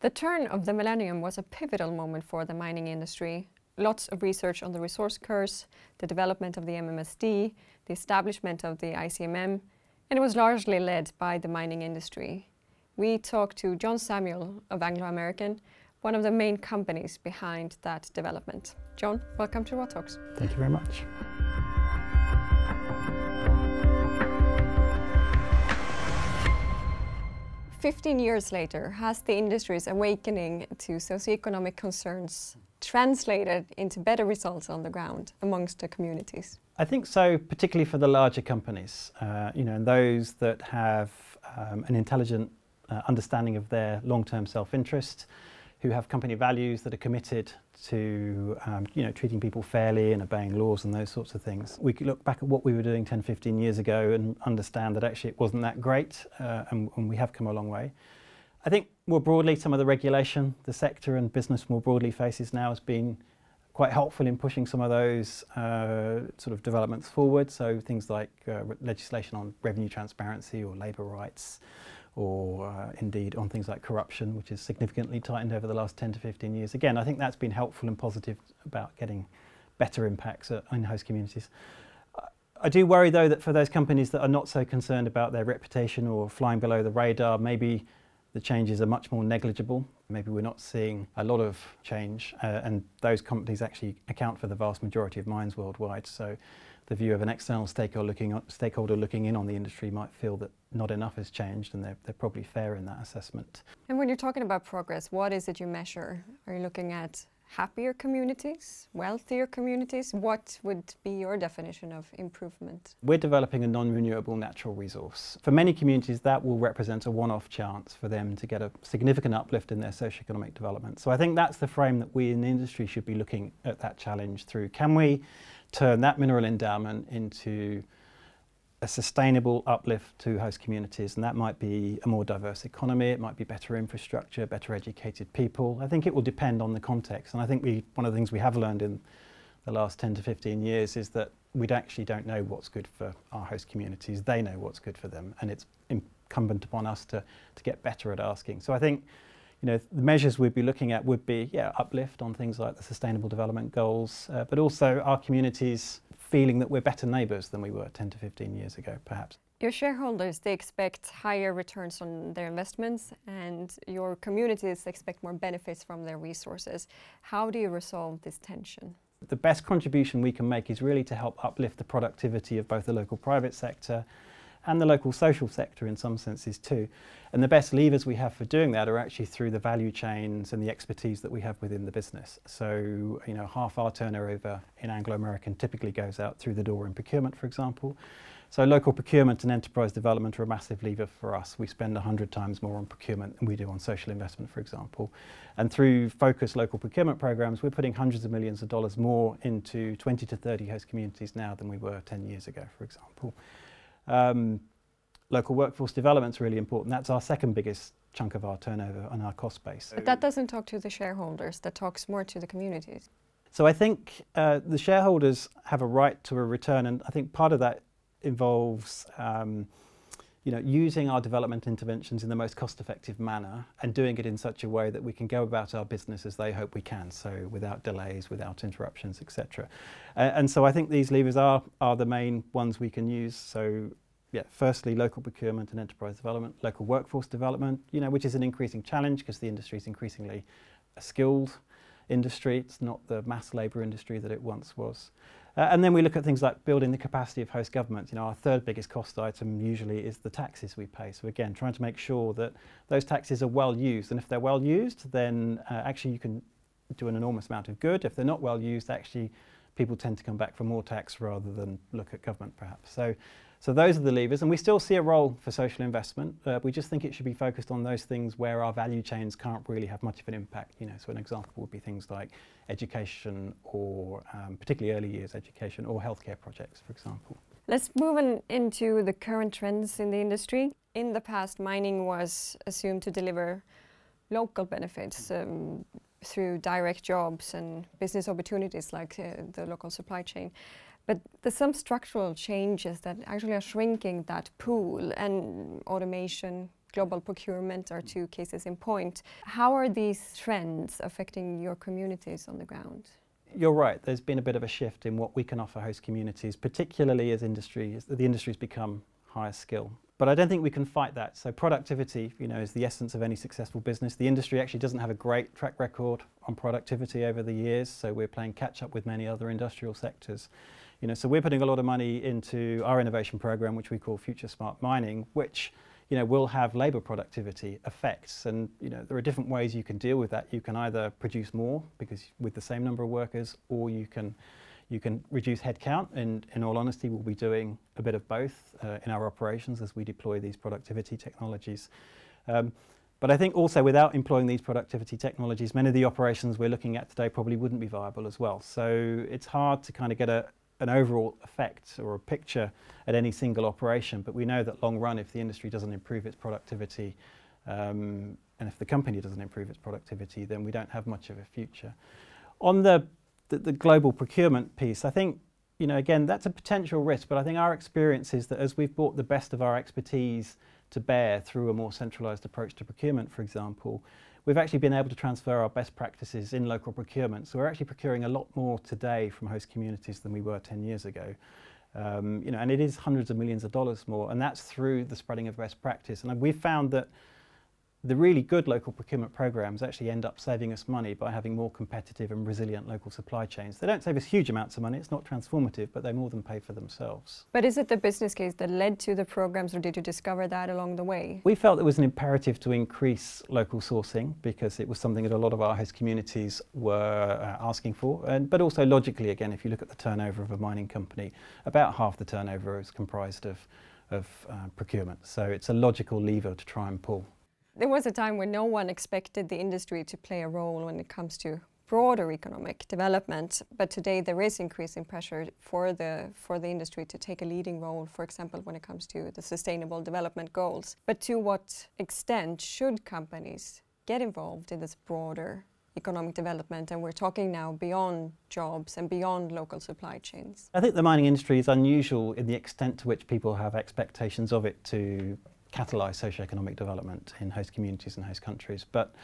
The turn of the millennium was a pivotal moment for the mining industry. Lots of research on the resource curse, the development of the MMSD, the establishment of the ICMM, and it was largely led by the mining industry. We talked to John Samuel of Anglo, one of the main companies behind that development. John, welcome to Raw Talks. Thank you very much. "15 years later, has the industry's awakening to socioeconomic concerns translated into better results on the ground amongst the communities?" I think so, particularly for the larger companies, and those that have an intelligent understanding of their long-term self-interest, who have company values that are committed to treating people fairly and obeying laws and those sorts of things. We could look back at what we were doing 10, 15 years ago and understand that actually it wasn't that great, and we have come a long way. I think more broadly, some of the regulation the sector and business more broadly faces now has been quite helpful in pushing some of those sort of developments forward. So things like legislation on revenue transparency or labour rights, or indeed on things like corruption, which is significantly tightened over the last 10 to 15 years. Again, I think that's been helpful and positive about getting better impacts in host communities. I do worry though that for those companies that are not so concerned about their reputation or flying below the radar, maybe the changes are much more negligible. Maybe we're not seeing a lot of change, and those companies actually account for the vast majority of mines worldwide. So the view of an external stakeholder looking in on the industry might feel that not enough has changed, and they're probably fair in that assessment. And when you're talking about progress, what is it you measure? Are you looking at happier communities, wealthier communities? What would be your definition of improvement? We're developing a non-renewable natural resource. For many communities, that will represent a one-off chance for them to get a significant uplift in their socioeconomic development. So I think that's the frame that we in the industry should be looking at that challenge through. Can we turn that mineral endowment into a sustainable uplift to host communities? And that might be a more diverse economy, it might be better infrastructure, better educated people. I think it will depend on the context. And I think one of the things we have learned in the last 10 to 15 years is that we actually don't know what's good for our host communities. They know what's good for them, and it's incumbent upon us to get better at asking. So I think the measures we'd be looking at would be, uplift on things like the Sustainable Development Goals, but also our communities feeling that we're better neighbours than we were 10 to 15 years ago, perhaps. Your shareholders, they expect higher returns on their investments, and your communities expect more benefits from their resources. How do you resolve this tension? The best contribution we can make is really to help uplift the productivity of both the local private sector and the local social sector in some senses too. And the best levers we have for doing that are actually through the value chains and the expertise that we have within the business. So, half our turnover in Anglo-American typically goes out through the door in procurement, for example. So local procurement and enterprise development are a massive lever for us. We spend 100 times more on procurement than we do on social investment, for example. And through focused local procurement programs, we're putting hundreds of millions of dollars more into 20 to 30 host communities now than we were 10 years ago, for example. Local workforce development is really important. That's our second biggest chunk of our turnover and our cost base. But that doesn't talk to the shareholders, that talks more to the communities. So I think the shareholders have a right to a return, and I think part of that involves using our development interventions in the most cost-effective manner and doing it in such a way that we can go about our business as they hope we can, so without delays, without interruptions, etc. And so I think these levers are the main ones we can use. So firstly, local procurement and enterprise development, local workforce development, which is an increasing challenge because the industry is increasingly a skilled industry. It's not the mass labour industry that it once was. And then we look at things like building the capacity of host governments. Our third biggest cost item usually is the taxes we pay. So again, trying to make sure that those taxes are well used. And if they're well used, then actually you can do an enormous amount of good. If they're not well used, actually people tend to come back for more tax rather than look at government perhaps. So those are the levers, and we still see a role for social investment. We just think it should be focused on those things where our value chains can't really have much of an impact. So an example would be things like education, or particularly early years education, or healthcare projects, for example. Let's move into the current trends in the industry. In the past, mining was assumed to deliver local benefits through direct jobs and business opportunities like the local supply chain. But there's some structural changes that actually are shrinking that pool, and automation, global procurement are two cases in point. How are these trends affecting your communities on the ground? You're right, there's been a bit of a shift in what we can offer host communities, particularly as the industry's become higher skill. But I don't think we can fight that. So productivity, is the essence of any successful business. The industry actually doesn't have a great track record on productivity over the years, so we're playing catch up with many other industrial sectors. So we're putting a lot of money into our innovation program, which we call Future Smart Mining, which will have labour productivity effects. And there are different ways you can deal with that. You can either produce more because with the same number of workers, or you can reduce headcount, and in all honesty we'll be doing a bit of both in our operations as we deploy these productivity technologies. But I think also without employing these productivity technologies, many of the operations we're looking at today probably wouldn't be viable as well. So it's hard to kind of get an overall effect or a picture at any single operation, but we know that long run, if the industry doesn't improve its productivity and if the company doesn't improve its productivity, then we don't have much of a future. On the global procurement piece, I think, again, that's a potential risk, but I think our experience is that as we've brought the best of our expertise to bear through a more centralised approach to procurement, for example, we've actually been able to transfer our best practices in local procurement. So we're actually procuring a lot more today from host communities than we were 10 years ago. And it is hundreds of millions of dollars more, and that's through the spreading of best practice. And we've found that the really good local procurement programs actually end up saving us money by having more competitive and resilient local supply chains. They don't save us huge amounts of money, it's not transformative, but they more than pay for themselves. But is it the business case that led to the programs, or did you discover that along the way? We felt it was an imperative to increase local sourcing because it was something that a lot of our host communities were asking for, but also logically, again, if you look at the turnover of a mining company, about half the turnover is comprised of procurement. So it's a logical lever to try and pull. There was a time when no one expected the industry to play a role when it comes to broader economic development, but today there is increasing pressure for the industry to take a leading role, for example, when it comes to the Sustainable Development Goals. But to what extent should companies get involved in this broader economic development? And we're talking now beyond jobs and beyond local supply chains. I think the mining industry is unusual in the extent to which people have expectations of it to catalyse socioeconomic development in host communities and host countries. But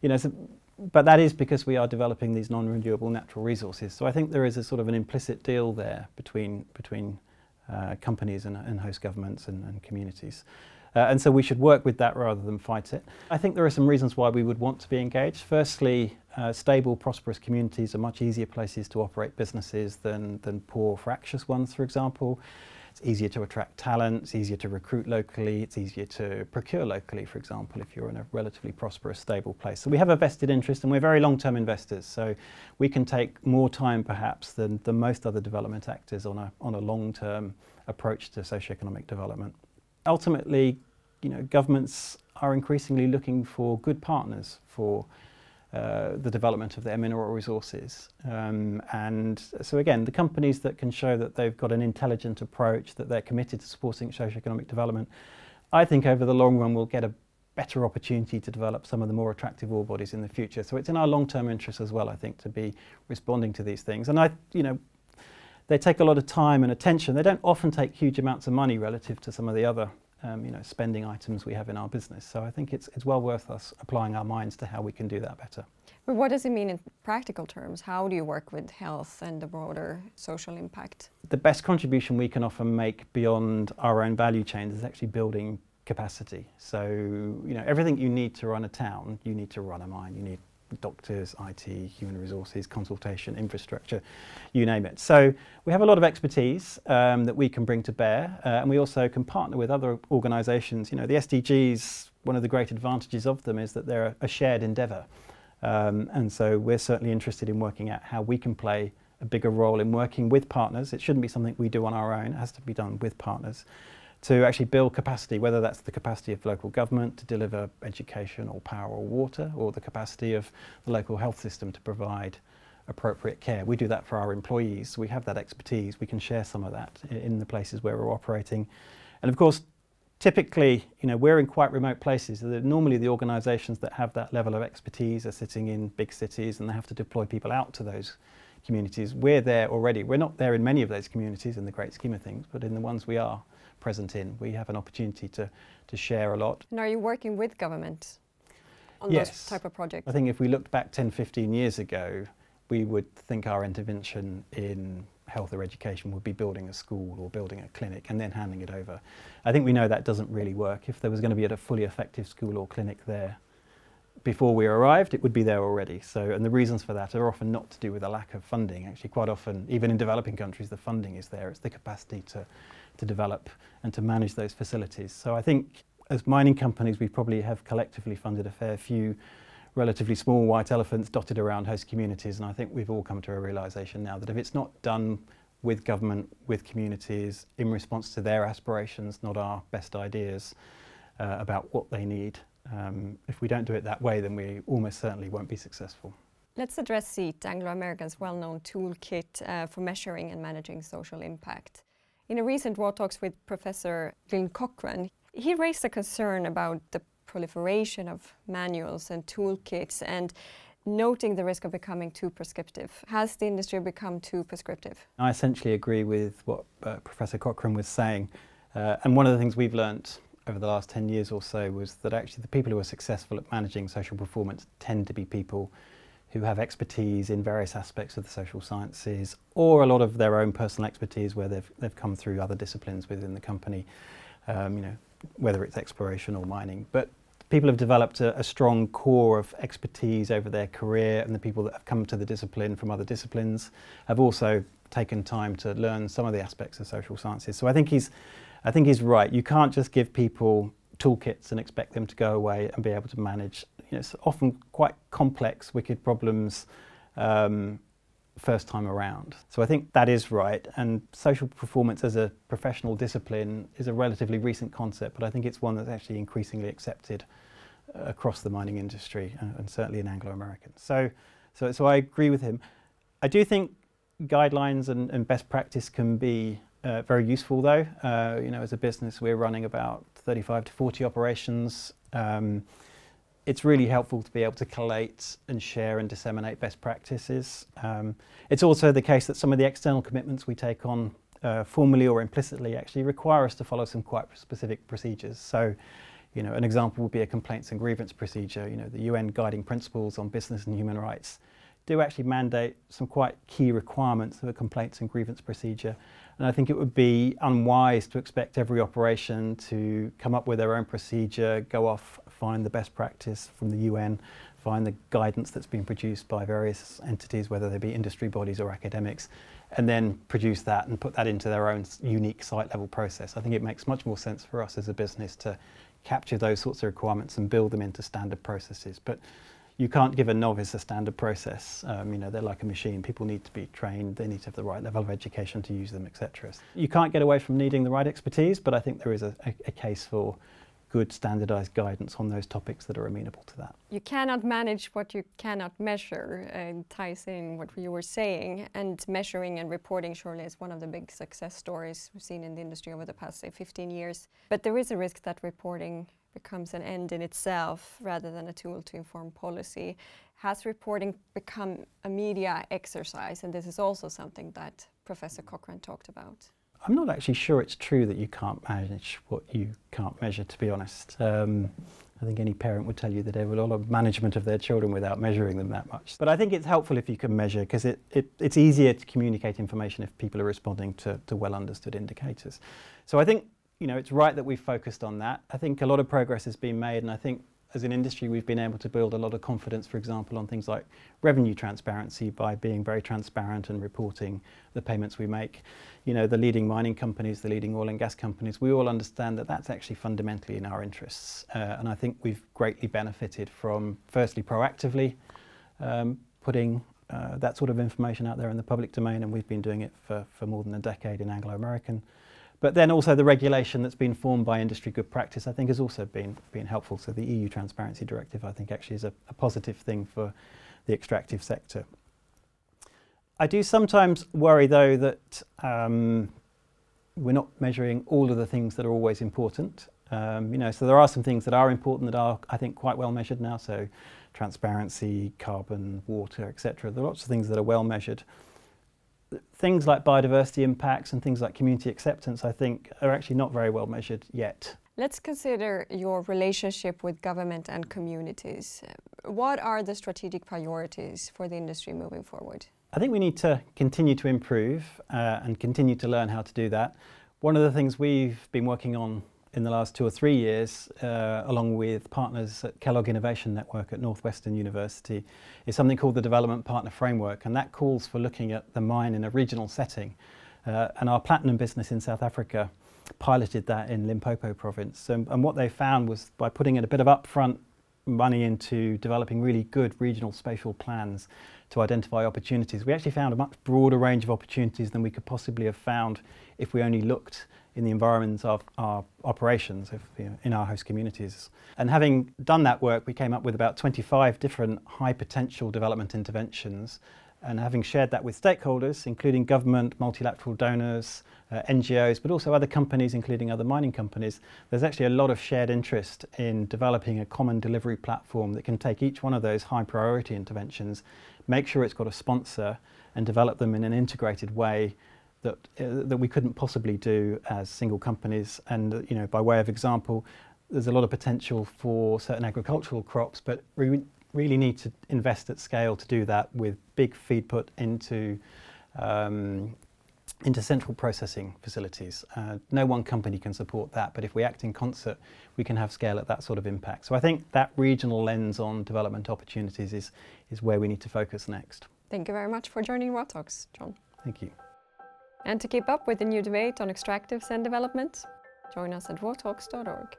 that is because we are developing these non-renewable natural resources. So I think there is a sort of an implicit deal there between companies and host governments and communities. And so we should work with that rather than fight it. I think there are some reasons why we would want to be engaged. Firstly, stable, prosperous communities are much easier places to operate businesses than poor, fractious ones, for example. It's easier to attract talent, it's easier to recruit locally, it's easier to procure locally, for example, if you're in a relatively prosperous, stable place. So we have a vested interest, and we're very long-term investors, so we can take more time perhaps than most other development actors on a long-term approach to socioeconomic development. Ultimately, governments are increasingly looking for good partners for the development of their mineral resources. And so again, the companies that can show that they've got an intelligent approach, that they're committed to supporting socioeconomic development, I think over the long run will get a better opportunity to develop some of the more attractive ore bodies in the future. So it's in our long-term interest as well, I think, to be responding to these things. And they take a lot of time and attention. They don't often take huge amounts of money relative to some of the other spending items we have in our business. So I think it's well worth us applying our minds to how we can do that better. But what does it mean in practical terms? How do you work with health and the broader social impact? The best contribution we can often make beyond our own value chains is actually building capacity. So, everything you need to run a town, you need to run a mine. You need doctors, IT, human resources, consultation, infrastructure, you name it. So we have a lot of expertise that we can bring to bear, and we also can partner with other organisations. The SDGs, one of the great advantages of them is that they're a shared endeavour, and so we're certainly interested in working out how we can play a bigger role in working with partners. It shouldn't be something we do on our own, it has to be done with partners, to actually build capacity, whether that's the capacity of local government to deliver education or power or water, or the capacity of the local health system to provide appropriate care. We do that for our employees, so we have that expertise, we can share some of that in the places where we're operating. And of course, typically, we're in quite remote places. Normally the organisations that have that level of expertise are sitting in big cities, and they have to deploy people out to those communities. We're there already. We're not there in many of those communities in the great scheme of things, but in the ones we are, present in. We have an opportunity to share a lot. And are you working with government on Yes. those type of projects? I think if we looked back 10, 15 years ago, we would think our intervention in health or education would be building a school or building a clinic and then handing it over. I think we know that doesn't really work. If there was going to be a fully effective school or clinic there before we arrived, it would be there already. So, and the reasons for that are often not to do with a lack of funding. Actually, quite often, even in developing countries, the funding is there. It's the capacity to develop and to manage those facilities. So I think as mining companies, we probably have collectively funded a fair few relatively small white elephants dotted around host communities, and I think we've all come to a realisation now that if it's not done with government, with communities, in response to their aspirations, not our best ideas about what they need, if we don't do it that way, then we almost certainly won't be successful. Let's address SEAT, Anglo American's well-known toolkit for measuring and managing social impact. In a recent Raw Talks with Professor Glyn Cochrane, he raised a concern about the proliferation of manuals and toolkits and noting the risk of becoming too prescriptive. Has the industry become too prescriptive? I essentially agree with what Professor Cochrane was saying. And one of the things we've learnt over the last 10 years or so was that actually the people who are successful at managing social performance tend to be people who have expertise in various aspects of the social sciences, or a lot of their own personal expertise where they've come through other disciplines within the company, whether it's exploration or mining. But people have developed a strong core of expertise over their career, and the people that have come to the discipline from other disciplines have also taken time to learn some of the aspects of social sciences. So I think he's right. You can't just give people toolkits and expect them to go away and be able to manage, it's often quite complex, wicked problems first time around. So I think that is right, and social performance as a professional discipline is a relatively recent concept, but I think it's one that's actually increasingly accepted across the mining industry and certainly in Anglo American. So I agree with him. I do think guidelines and best practice can be very useful though. As a business we're running about 35 to 40 operations. It's really helpful to be able to collate and share and disseminate best practices. It's also the case that some of the external commitments we take on formally or implicitly actually require us to follow some quite specific procedures. So, an example would be a complaints and grievance procedure. The UN guiding principles on business and human rights do actually mandate some quite key requirements of a complaints and grievance procedure. And I think it would be unwise to expect every operation to come up with their own procedure, go off, find the best practice from the UN, find the guidance that's been produced by various entities, whether they be industry bodies or academics, and then produce that and put that into their own unique site-level process. I think it makes much more sense for us as a business to capture those sorts of requirements and build them into standard processes. But you can't give a novice a standard process. They're like a machine. People need to be trained, they need to have the right level of education to use them, etc. You can't get away from needing the right expertise, but I think there is a case for good standardised guidance on those topics that are amenable to that. You cannot manage what you cannot measure, and ties in what you were saying, and measuring and reporting surely is one of the big success stories we've seen in the industry over the past, say, 15 years. But there is a risk that reporting becomes an end in itself rather than a tool to inform policy. Has reporting become a media exercise? And this is also something that Professor Cochrane talked about. I'm not actually sure it's true that you can't manage what you can't measure, to be honest. I think any parent would tell you that they have a lot of management of their children without measuring them that much. But I think it's helpful if you can measure, because it's easier to communicate information if people are responding to well understood indicators. So I think it's right that we've focused on that. I think a lot of progress has been made, and I think as an industry we've been able to build a lot of confidence, for example, on things like revenue transparency by being very transparent and reporting the payments we make. The leading mining companies, the leading oil and gas companies, we all understand that that's actually fundamentally in our interests. And I think we've greatly benefited from, firstly, proactively putting that sort of information out there in the public domain, and we've been doing it for more than a decade in Anglo American. But then also the regulation that's been formed by industry good practice, I think, has also been helpful. So the EU Transparency Directive, I think, actually is a positive thing for the extractive sector. I do sometimes worry, though, that we're not measuring all of the things that are always important. So there are some things that are important that are, I think, quite well measured now. So transparency, carbon, water, etc. There are lots of things that are well measured. things like biodiversity impacts and things like community acceptance, I think, are actually not very well measured yet. Let's consider your relationship with government and communities. What are the strategic priorities for the industry moving forward? I think we need to continue to improve and continue to learn how to do that. One of the things we've been working on in the last 2 or 3 years, along with partners at Kellogg Innovation Network at Northwestern University, is something called the Development Partner Framework, and that calls for looking at the mine in a regional setting. And our platinum business in South Africa piloted that in Limpopo province. And what they found was by putting in a bit of upfront money into developing really good regional spatial plans to identify opportunities, we actually found a much broader range of opportunities than we could possibly have found if we only looked in the environments of our operations, in our host communities. And having done that work, we came up with about 25 different high potential development interventions. And having shared that with stakeholders, including government, multilateral donors, NGOs, but also other companies, including other mining companies, there's actually a lot of shared interest in developing a common delivery platform that can take each one of those high priority interventions, make sure it's got a sponsor, and develop them in an integrated way that we couldn't possibly do as single companies. And by way of example, there's a lot of potential for certain agricultural crops, but we really need to invest at scale to do that with big feed put into central processing facilities. No one company can support that, but if we act in concert, we can have scale at that sort of impact. So I think that regional lens on development opportunities is where we need to focus next. Thank you very much for joining Raw Talks, John. Thank you. And to keep up with the new debate on extractives and development, join us at rawtalks.org.